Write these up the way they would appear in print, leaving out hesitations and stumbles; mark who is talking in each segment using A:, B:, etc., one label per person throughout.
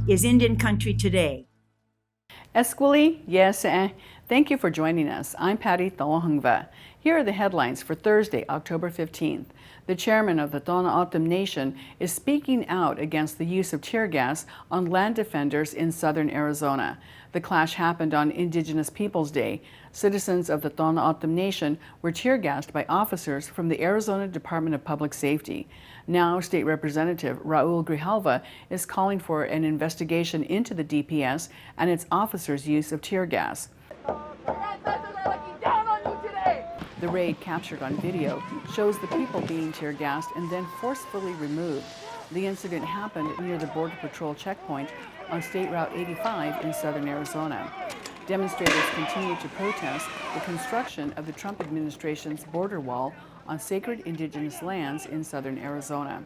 A: is Indian Country Today.
B: Esquili, yes, thank you for joining us. I'm Patty Thalohungva. Here are the headlines for Thursday, October 15th. The chairman of the Tohono O'odham Nation is speaking out against the use of tear gas on land defenders in southern Arizona. The clash happened on Indigenous Peoples Day. Citizens of the Tohono O'odham Nation were tear gassed by officers from the Arizona Department of Public Safety. Now, State Representative Raul Grijalva is calling for an investigation into the DPS and its officers' use of tear gas. The raid captured on video shows the people being tear gassed and then forcefully removed. The incident happened near the Border Patrol checkpoint on State Route 85 in southern Arizona. Demonstrators continue to protest the construction of the Trump administration's border wall on sacred indigenous lands in southern Arizona.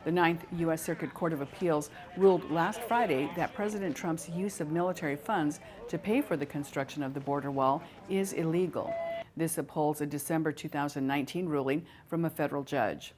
B: The Ninth U.S. Circuit Court of Appeals ruled last Friday that President Trump's use of military funds to pay for the construction of the border wall is illegal. This upholds a December 2019 ruling from a federal judge.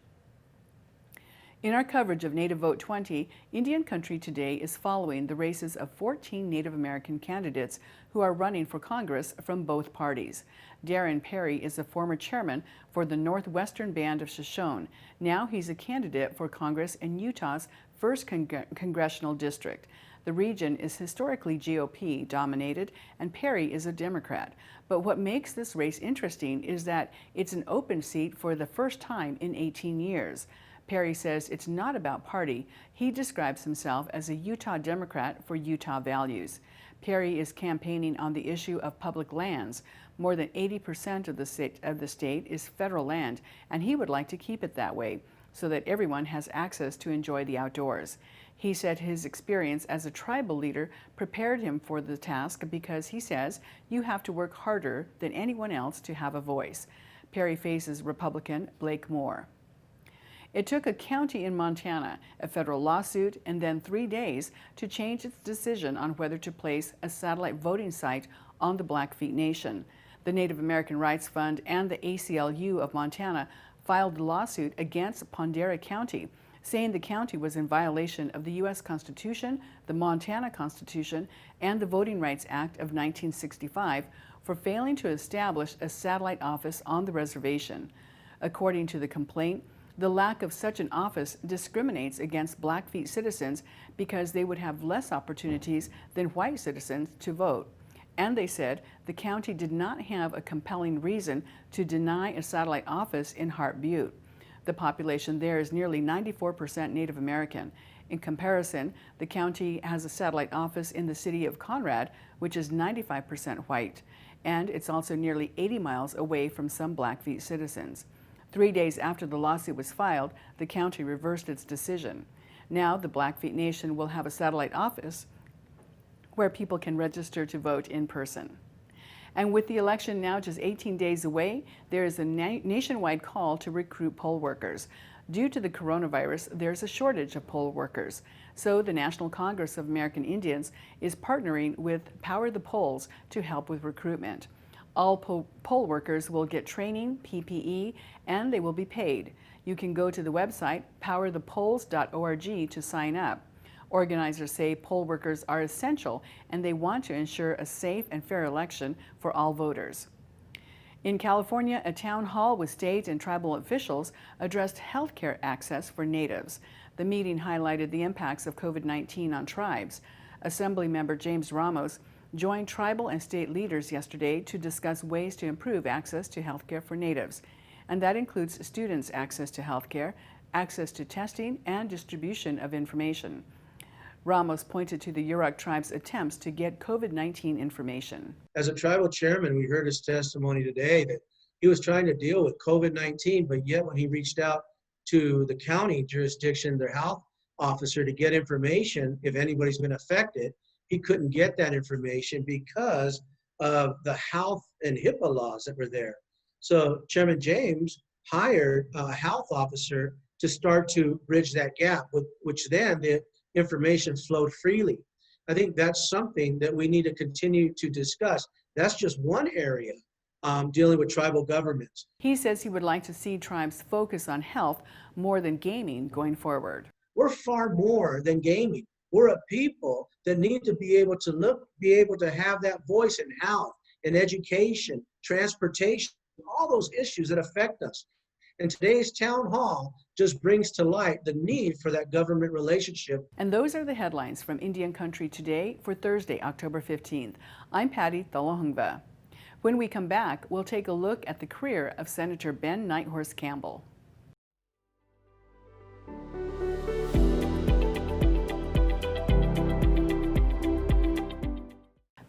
B: In our coverage of Native Vote 20, Indian Country Today is following the races of 14 Native American candidates who are running for Congress from both parties. Darren Perry is a former chairman for the Northwestern Band of Shoshone. Now he's a candidate for Congress in Utah's 1st Congressional District. The region is historically GOP dominated, and Perry is a Democrat. But what makes this race interesting is that it's an open seat for the first time in 18 years. Perry says it's not about party. He describes himself as a Utah Democrat for Utah values. Perry is campaigning on the issue of public lands. More than 80% of the state is federal land, and he would like to keep it that way so that everyone has access to enjoy the outdoors. He said his experience as a tribal leader prepared him for the task because he says you have to work harder than anyone else to have a voice. Perry faces Republican Blake Moore. It took a county in Montana, a federal lawsuit, and then 3 days to change its decision on whether to place a satellite voting site on the Blackfeet Nation. The Native American Rights Fund and the ACLU of Montana filed a lawsuit against Pondera County, saying the county was in violation of the U.S. Constitution, the Montana Constitution, and the Voting Rights Act of 1965 for failing to establish a satellite office on the reservation. According to the complaint, the lack of such an office discriminates against Blackfeet citizens because they would have less opportunities than white citizens to vote. And they said the county did not have a compelling reason to deny a satellite office in Hart Butte. The population there is nearly 94% Native American. In comparison, the county has a satellite office in the city of Conrad, which is 95% white, and it's also nearly 80 miles away from some Blackfeet citizens. 3 days after the lawsuit was filed, the county reversed its decision. Now the Blackfeet Nation will have a satellite office where people can register to vote in person. And with the election now just 18 days away, there is a nationwide call to recruit poll workers. Due to the coronavirus, there's a shortage of poll workers. So the National Congress of American Indians is partnering with Power the Polls to help with recruitment. All poll workers will get training, PPE, and they will be paid. You can go to the website powerthepolls.org to sign up. Organizers say poll workers are essential and they want to ensure a safe and fair election for all voters. In California, a town hall with state and tribal officials addressed healthcare access for natives. The meeting highlighted the impacts of COVID-19 on tribes. Assemblymember James Ramos joined tribal and state leaders yesterday to discuss ways to improve access to healthcare for natives. And that includes students' access to healthcare, access to testing, and distribution of information. Ramos pointed to the Yurok tribe's attempts to get COVID-19 information.
C: As a tribal chairman, we heard his testimony today that he was trying to deal with COVID-19, but yet when he reached out to the county jurisdiction, their health officer, to get information if anybody's been affected, he couldn't get that information because of the health and HIPAA laws that were there. So Chairman James hired a health officer to start to bridge that gap, which then the information flowed freely. I think that's something that we need to continue to discuss. That's just one area dealing with tribal governments.
B: He says he would like to see tribes focus on health more than gaming going forward.
C: We're far more than gaming. We're a people that need to be able to be able to have that voice in health, in education, transportation, all those issues that affect us. And today's town hall just brings to light the need for that government relationship.
B: And those are the headlines from Indian Country Today for Thursday, October 15th. I'm Patty Thalohungva. When we come back, we'll take a look at the career of Senator Ben Nighthorse Campbell.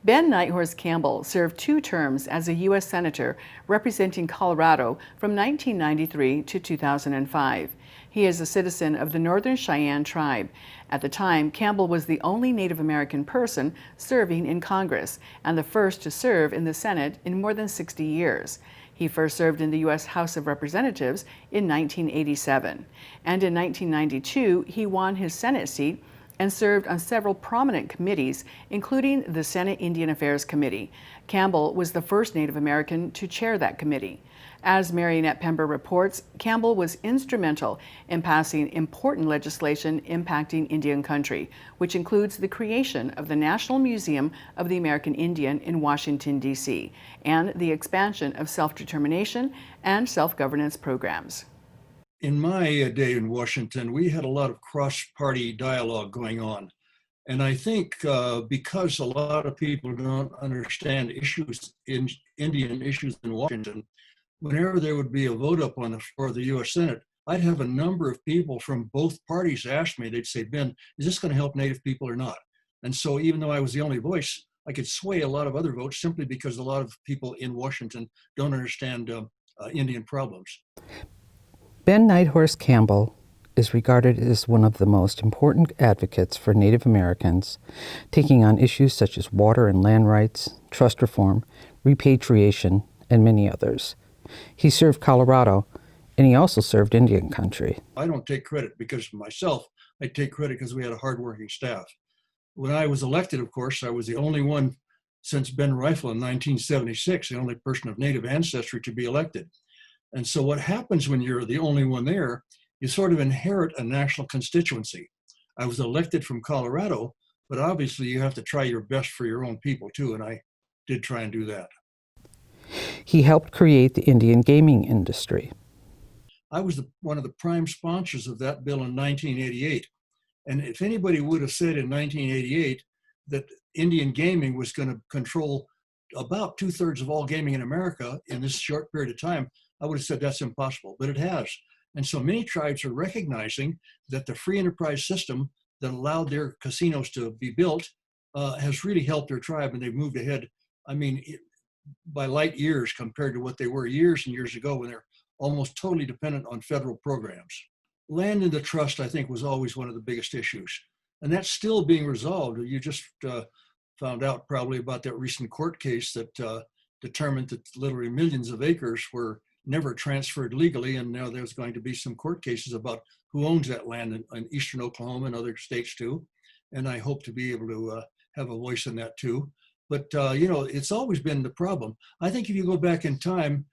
B: Ben Nighthorse Campbell served 2 terms as a U.S. Senator representing Colorado from 1993 to 2005. He is a citizen of the Northern Cheyenne tribe. At the time, Campbell was the only Native American person serving in Congress and the first to serve in the Senate in more than 60 years. He first served in the U.S. House of Representatives in 1987. And in 1992, he won his Senate seat and served on several prominent committees, including the Senate Indian Affairs Committee. Campbell was the first Native American to chair that committee. As Marionette Pember reports, Campbell was instrumental in passing important legislation impacting Indian country, which includes the creation of the National Museum of the American Indian in Washington, D.C., and the expansion of self-determination and self-governance programs.
D: In my day in Washington, we had a lot of cross-party dialogue going on. And I think because a lot of people don't understand Indian issues in Washington, whenever there would be a vote up on the floor of the U.S. Senate, I'd have a number of people from both parties ask me, they'd say, Ben, is this going to help Native people or not? And so even though I was the only voice, I could sway a lot of other votes simply because a lot of people in Washington don't understand Indian problems.
E: Ben Nighthorse Campbell is regarded as one of the most important advocates for Native Americans, taking on issues such as water and land rights, trust reform, repatriation, and many others. He served Colorado, and he also served Indian country.
D: I don't take credit because of myself. I take credit because we had a hardworking staff. When I was elected, of course, I was the only one since Ben Rifle in 1976, the only person of Native ancestry to be elected. And so what happens when you're the only one there, you sort of inherit a national constituency. I was elected from Colorado, but obviously you have to try your best for your own people too, and I did try and do that.
E: He helped create the Indian gaming industry.
D: I was one of the prime sponsors of that bill in 1988. And if anybody would have said in 1988 that Indian gaming was going to control about 2/3 of all gaming in America in this short period of time, I would have said that's impossible, but it has. And so many tribes are recognizing that the free enterprise system that allowed their casinos to be built has really helped their tribe, and they've moved ahead, I mean, by light years compared to what they were years and years ago when they're almost totally dependent on federal programs. Land in the trust, I think, was always one of the biggest issues. And that's still being resolved. You just found out probably about that recent court case that determined that literally millions of acres were never transferred legally, and now there's going to be some court cases about who owns that land in eastern Oklahoma and other states too. And I hope to be able to have a voice in that too. But you know, it's always been the problem. I think if you go back in time,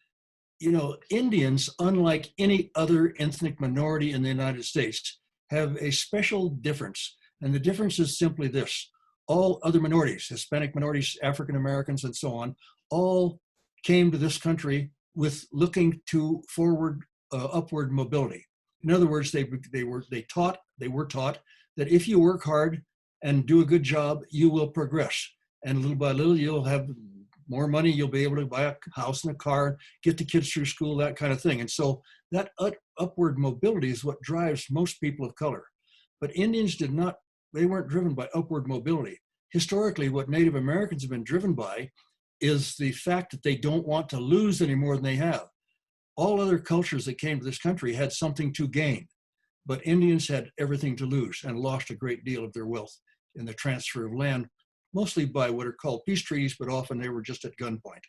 D: you know, Indians, unlike any other ethnic minority in the United States, have a special difference. And the difference is simply this: all other minorities, Hispanic minorities, African Americans, and so on, all came to this country with looking to forward, upward mobility. In other words, they were taught that if you work hard and do a good job, you will progress. And little by little, you'll have more money, you'll be able to buy a house and a car, get the kids through school, that kind of thing. And so that upward mobility is what drives most people of color. But Indians they weren't driven by upward mobility. Historically, what Native Americans have been driven by is the fact that they don't want to lose any more than they have. All other cultures that came to this country had something to gain, but Indians had everything to lose and lost a great deal of their wealth in the transfer of land, mostly by what are called peace treaties, but often they were just at gunpoint.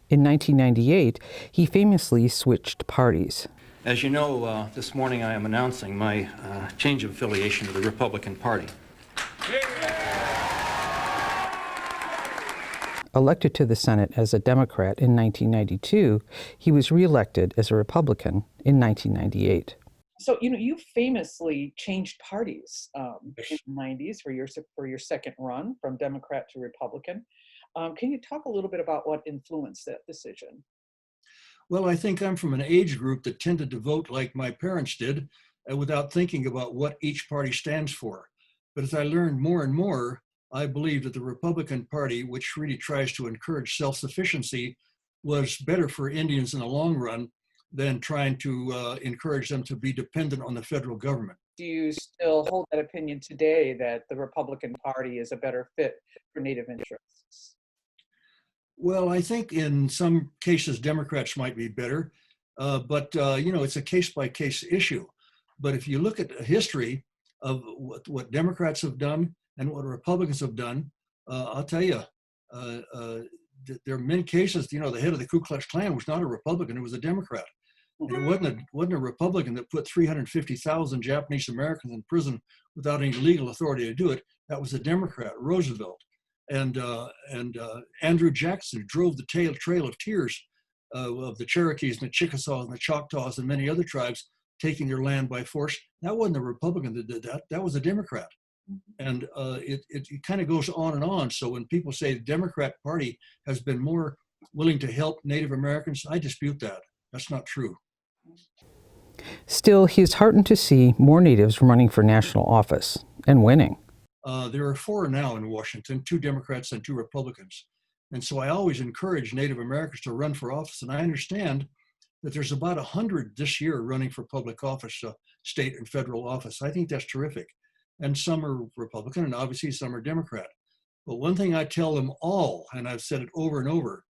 E: In 1998, he famously switched parties.
F: As you know, this morning I am announcing my change of affiliation to the Republican Party.
E: Elected to the Senate as a Democrat in 1992, he was reelected as a Republican in 1998.
G: So, you famously changed parties
D: Yes.
G: in the 90s for your second run from Democrat to Republican. Can you talk a little bit about what influenced that decision?
D: Well, I think I'm from an age group that tended to vote like my parents did, without thinking about what each party stands for. But as I learned more and more, I believe that the Republican Party, which really tries to encourage self-sufficiency, was better for Indians in the long run than trying to encourage them to be dependent on the federal government.
G: Do you still hold that opinion today that the Republican Party is a better fit for Native interests?
D: Well, I think in some cases Democrats might be better, but it's a case-by-case issue. But if you look at the history of what Democrats have done and what Republicans have done, I'll tell you, there are many cases. The head of the Ku Klux Klan was not a Republican; it was a Democrat. And it wasn't a Republican that put 350,000 Japanese Americans in prison without any legal authority to do it. That was a Democrat, Roosevelt. And Andrew Jackson, who drove the Trail of Tears of the Cherokees and the Chickasaws and the Choctaws and many other tribes taking their land by force. That wasn't a Republican that did that. That was a Democrat. And it kind of goes on and on. So when people say the Democrat Party has been more willing to help Native Americans, I dispute that. That's not true.
E: Still, he is heartened to see more Natives running for national office and winning.
D: There are 4 now in Washington, 2 Democrats and 2 Republicans. And so I always encourage Native Americans to run for office. And I understand that there's about 100 this year running for public office, state and federal office. I think that's terrific. And some are Republican and obviously some are Democrat. But one thing I tell them all, and I've said it over and over,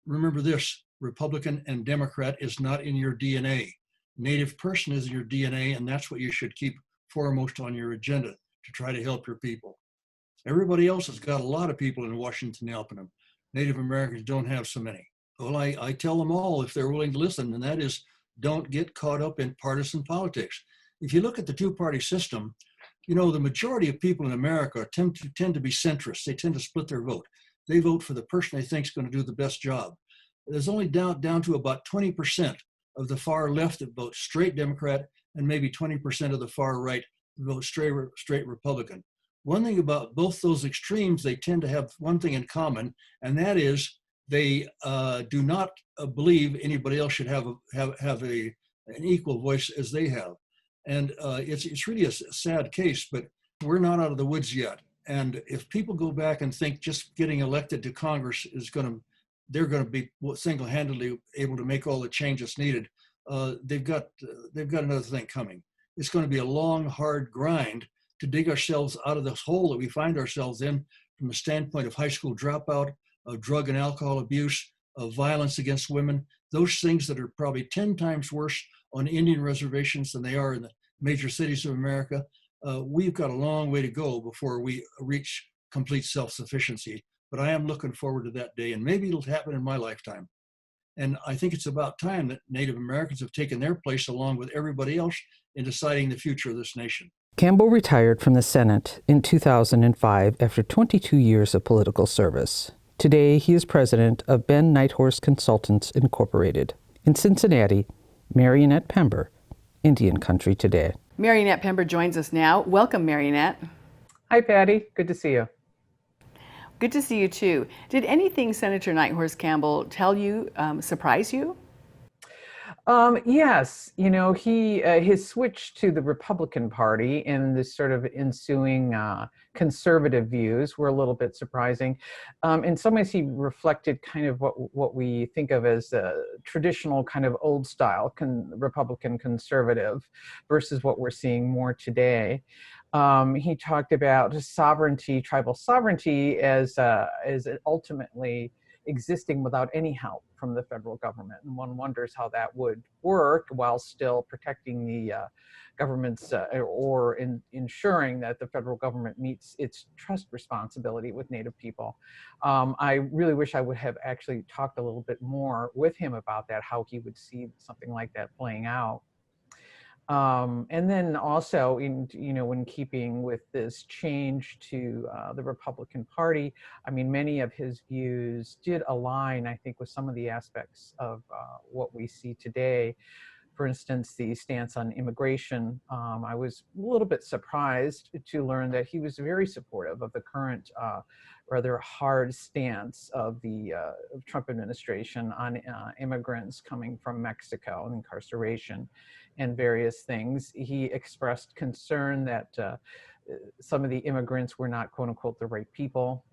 D: remember this: Republican and Democrat is not in your DNA. Native person is in your DNA, and that's what you should keep foremost on your agenda to try to help your people. Everybody else has got a lot of people in Washington helping them. Native Americans don't have so many. Well, I tell them all, if they're willing to listen, and that is, don't get caught up in partisan politics. If you look at the 2-party system, the majority of people in America tend to be centrists. They tend to split their vote. They vote for the person they think is going to do the best job. There's only down to about 20% of the far left that vote straight Democrat, and maybe 20% of the far right vote straight Republican. One thing about both those extremes, they tend to have one thing in common, and that is they do not believe anybody else should have an equal voice as they have. And it's really a sad case, but we're not out of the woods yet. And if people go back and think just getting elected to Congress they're going to be single-handedly able to make all the changes needed, they've got another thing coming. It's going to be a long, hard grind to dig ourselves out of this hole that we find ourselves in from the standpoint of high school dropout, of drug and alcohol abuse, of violence against women, those things that are probably 10 times worse on Indian reservations than they are in the major cities of America. We've got a long way to go before we reach complete self-sufficiency. But I am looking forward to that day, and maybe it'll happen in my lifetime. And I think it's about time that Native Americans have taken their place along with everybody else in deciding the future of this nation.
E: Campbell retired from the Senate in 2005 after 22 years of political service. Today, he is president of Ben Nighthorse Consultants, Incorporated. In Cincinnati, Marionette Pember, Indian Country Today.
B: Marionette Pember joins us now. Welcome, Marionette.
H: Hi, Patty. Good to see you.
B: Good to see you, too. Did anything Senator Nighthorse Campbell tell you surprise you?
H: Yes, his switch to the Republican Party and this sort of ensuing conservative views were a little bit surprising. In some ways, he reflected kind of what we think of as a traditional kind of old style Republican conservative versus what we're seeing more today. He talked about sovereignty, tribal sovereignty, as ultimately existing without any help from the federal government. And one wonders how that would work while still protecting the government's or ensuring that the federal government meets its trust responsibility with Native people. I really wish I would have actually talked a little bit more with him about that, how he would see something like that playing out. And then also in keeping with this change to the Republican Party, I mean, many of his views did align, I think, with some of the aspects of what we see today. For instance, the stance on immigration. I was a little bit surprised to learn that he was very supportive of the current rather hard stance of the Trump administration on immigrants coming from Mexico and incarceration and various things. He expressed concern that some of the immigrants were not, quote unquote, the right people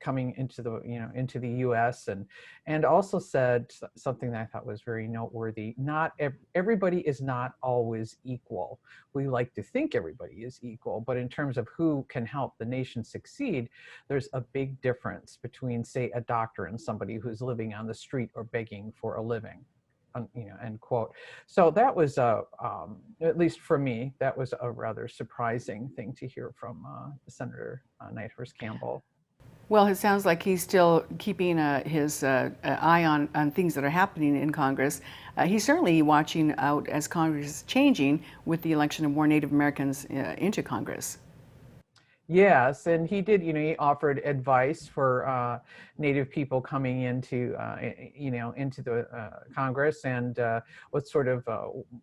H: coming into the into the U.S. and also said something that I thought was very noteworthy. Not everybody is not always equal. We like to think everybody is equal, but in terms of who can help the nation succeed, there's a big difference between, say, a doctor and somebody who's living on the street or begging for a living. End quote. So that was at least for me, that was a rather surprising thing to hear from Senator Nighthorse Campbell.
B: Well, it sounds like he's still keeping his eye on things that are happening in Congress. He's certainly watching out as Congress is changing with the election of more Native Americans into Congress.
H: Yes, and he did. He offered advice for Native people coming into, into the Congress, and what sort of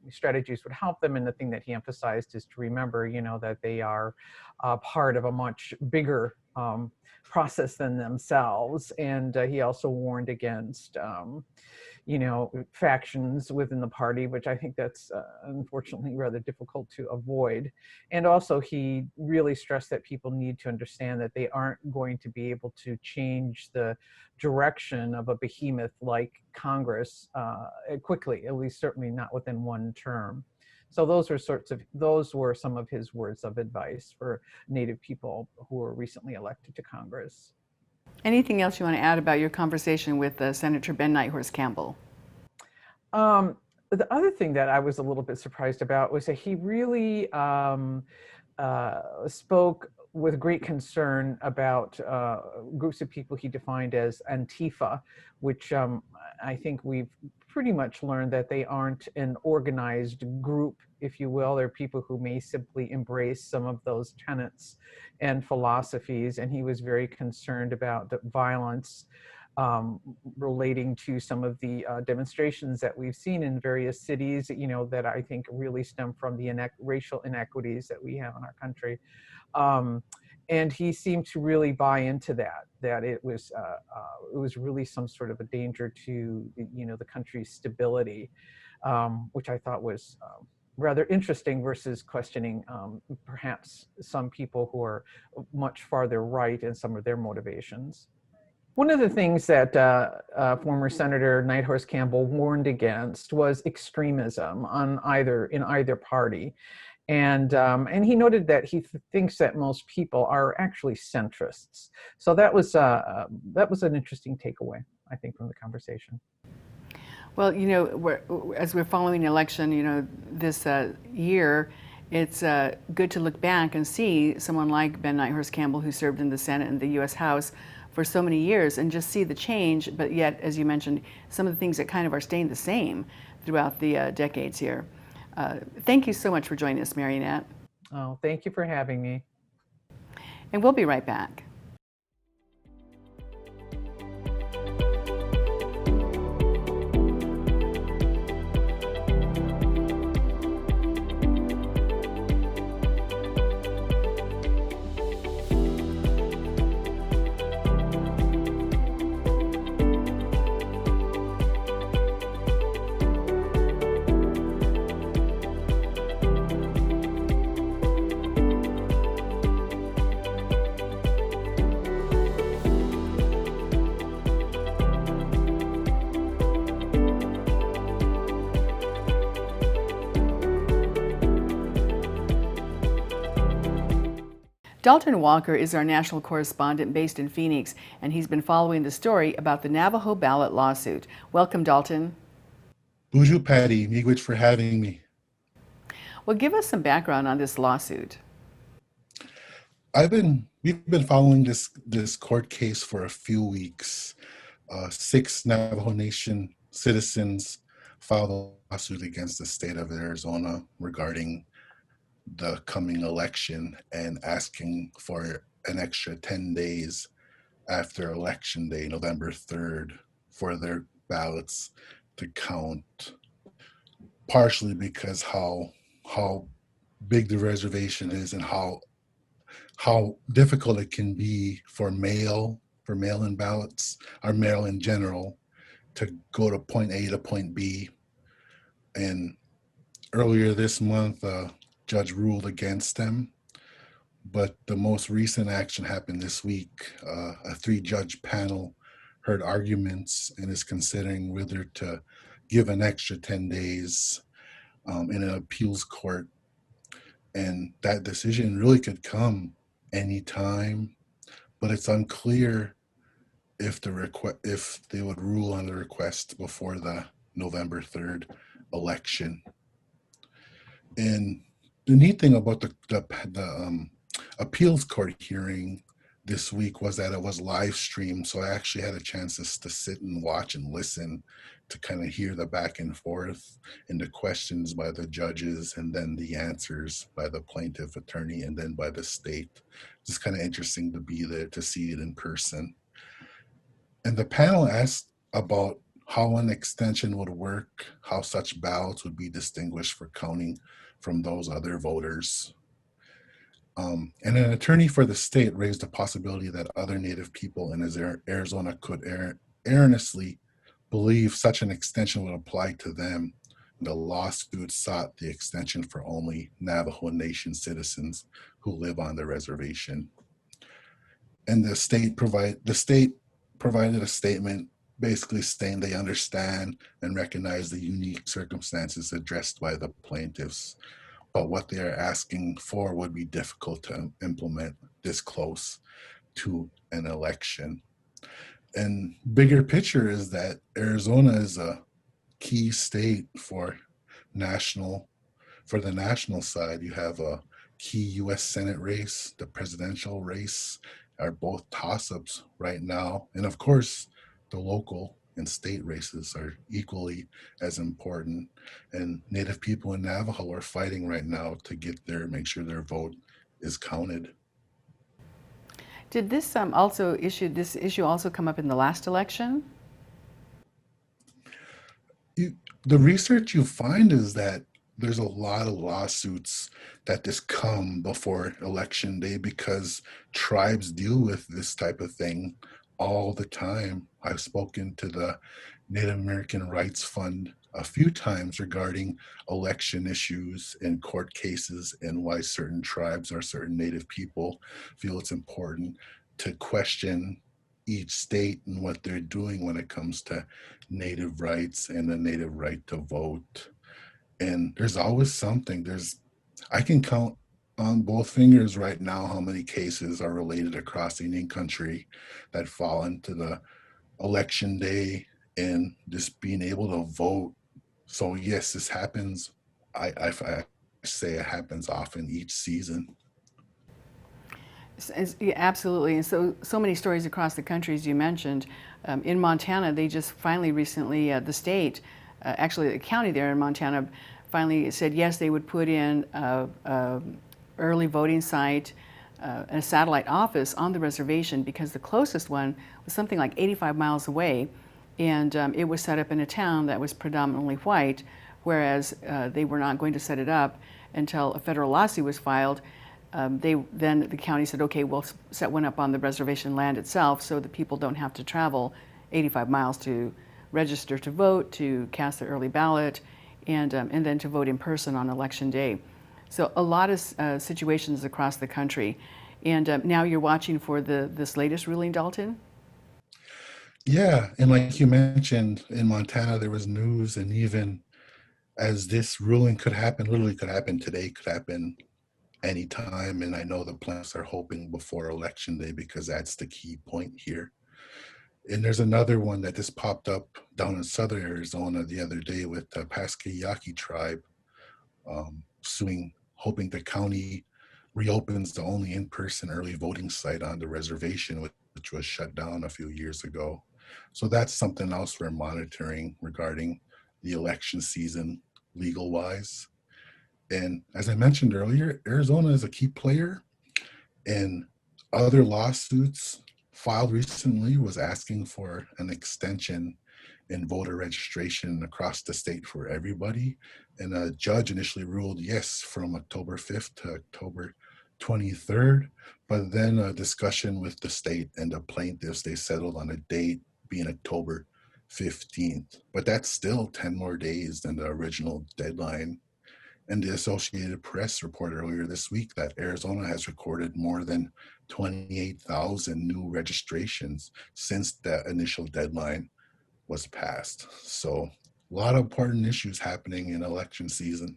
H: strategies would help them. And the thing that he emphasized is to remember, that they are part of a much bigger process than themselves. And he also warned against, factions within the party, which I think that's unfortunately rather difficult to avoid. And also he really stressed that people need to understand that they aren't going to be able to change the direction of a behemoth like Congress quickly, at least certainly not within one term. So those were some of his words of advice for Native people who were recently elected to Congress.
B: Anything else you want to add about your conversation with Senator Ben Nighthorse Campbell?
H: The other thing that I was a little bit surprised about was that he really spoke with great concern about groups of people he defined as Antifa, which I think we've pretty much learned that they aren't an organized group, if you will. They're people who may simply embrace some of those tenets and philosophies. And he was very concerned about the violence relating to some of the demonstrations that we've seen in various cities, that I think really stem from the racial inequities that we have in our country. And he seemed to really buy into that it was really some sort of a danger to, the country's stability, which I thought was rather interesting versus questioning perhaps some people who are much farther right in some of their motivations. One of the things that former Senator Nighthorse Campbell warned against was extremism in either party. And he noted that he thinks that most people are actually centrists. So that was an interesting takeaway, I think, from the conversation.
B: Well, as we're following the election, this year, it's good to look back and see someone like Ben Nighthorse Campbell, who served in the Senate and the U.S. House for so many years, and just see the change. But yet, as you mentioned, some of the things that kind of are staying the same throughout the decades here. Thank you so much for joining us, Marionette.
H: Oh, thank you for having me.
B: And we'll be right back. Dalton Walker is our national correspondent based in Phoenix, and he's been following the story about the Navajo ballot lawsuit. Welcome, Dalton.
I: Bonjour, Patty. Miigwech for having me.
B: Well, give us some background on this lawsuit.
I: We've been following this court case for a few weeks. 6 Navajo Nation citizens filed a lawsuit against the state of Arizona regarding the coming election and asking for an extra 10 days after Election Day, November 3rd, for their ballots to count. partially because how big the reservation is and how difficult it can be for mail-in ballots or mail in general to go to point A to point B. And earlier this month, a judge ruled against them. But the most recent action happened this week. A 3-judge panel heard arguments and is considering whether to give an extra 10 days in an appeals court. And that decision really could come anytime, but it's unclear if if they would rule on the request before the November 3rd election. And the neat thing about the appeals court hearing this week was that it was live streamed, so I actually had a chance to sit and watch and listen to kind of hear the back and forth and the questions by the judges and then the answers by the plaintiff attorney and then by the state. It's kind of interesting to be there to see it in person. And the panel asked about how an extension would work, how such ballots would be distinguished for counting from those other voters. And an attorney for the state raised the possibility that other Native people in Arizona could erroneously believe such an extension would apply to them. The lawsuit sought the extension for only Navajo Nation citizens who live on the reservation. And the state provided a statement basically saying they understand and recognize the unique circumstances addressed by the plaintiffs, but what they are asking for would be difficult to implement this close to an election. And bigger picture is that Arizona is a key state for the national side. You have a key U.S. Senate race, the presidential race are both toss-ups right now. And of course, the local and state races are equally as important. And Native people in Navajo are fighting right now to make sure their vote is counted.
B: Did this issue also come up in the last election?
I: The research you find is that there's a lot of lawsuits that just come before election day because tribes deal with this type of thing all the time. I've spoken to the Native American Rights Fund a few times regarding election issues and court cases and why certain tribes or certain Native people feel it's important to question each state and what they're doing when it comes to Native rights and the Native right to vote. And there's always something. I can count on both fingers right now how many cases are related across the Indian country that fall into the election day and just being able to vote. So yes, this happens. I say it happens often each season.
B: Yeah, absolutely. And so many stories across the country, as you mentioned. In Montana, they just finally recently, the state, actually the county there in Montana, finally said yes, they would put in a early voting site, a satellite office on the reservation because the closest one was something like 85 miles away, and it was set up in a town that was predominantly white, whereas they were not going to set it up until a federal lawsuit was filed. Then the county said, okay, we'll set one up on the reservation land itself so that people don't have to travel 85 miles to register to vote, to cast their early ballot, and then to vote in person on election day. So a lot of situations across the country. And now you're watching for this latest ruling, Dalton?
I: Yeah, and like you mentioned, in Montana, there was news, and even as this ruling literally could happen today, could happen anytime. And I know the plaintiffs are hoping before election day because that's the key point here. And there's another one that just popped up down in southern Arizona the other day with the Paskayaki tribe suing, hoping the county reopens the only in-person early voting site on the reservation, which was shut down a few years ago. So that's something else we're monitoring regarding the election season legal-wise. And as I mentioned earlier, Arizona is a key player, and other lawsuits filed recently was asking for an extension in voter registration across the state for everybody. And a judge initially ruled yes from October 5th to October 23rd. But then a discussion with the state and the plaintiffs, they settled on a date being October 15th. But that's still 10 more days than the original deadline. And the Associated Press reported earlier this week that Arizona has recorded more than 28,000 new registrations since that initial deadline was passed. So a lot of important issues happening in election season.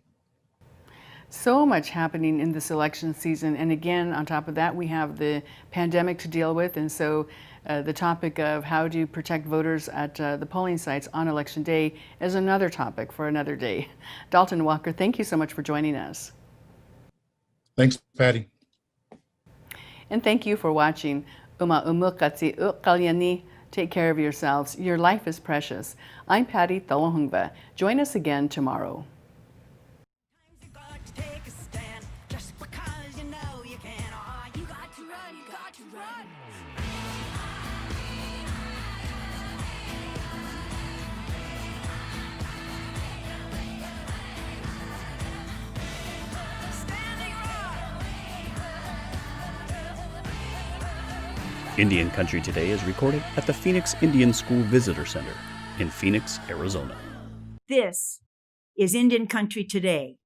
B: So much happening in this election season. And again, on top of that, we have the pandemic to deal with. And so the topic of how to protect voters at the polling sites on election day is another topic for another day. Dalton Walker, thank you so much for joining us.
I: Thanks, Patty.
B: And thank you for watching. Take care of yourselves. Your life is precious. I'm Patty Thalohungva. Join us again tomorrow.
J: Indian Country Today is recorded at the Phoenix Indian School Visitor Center in Phoenix, Arizona.
A: This is Indian Country Today.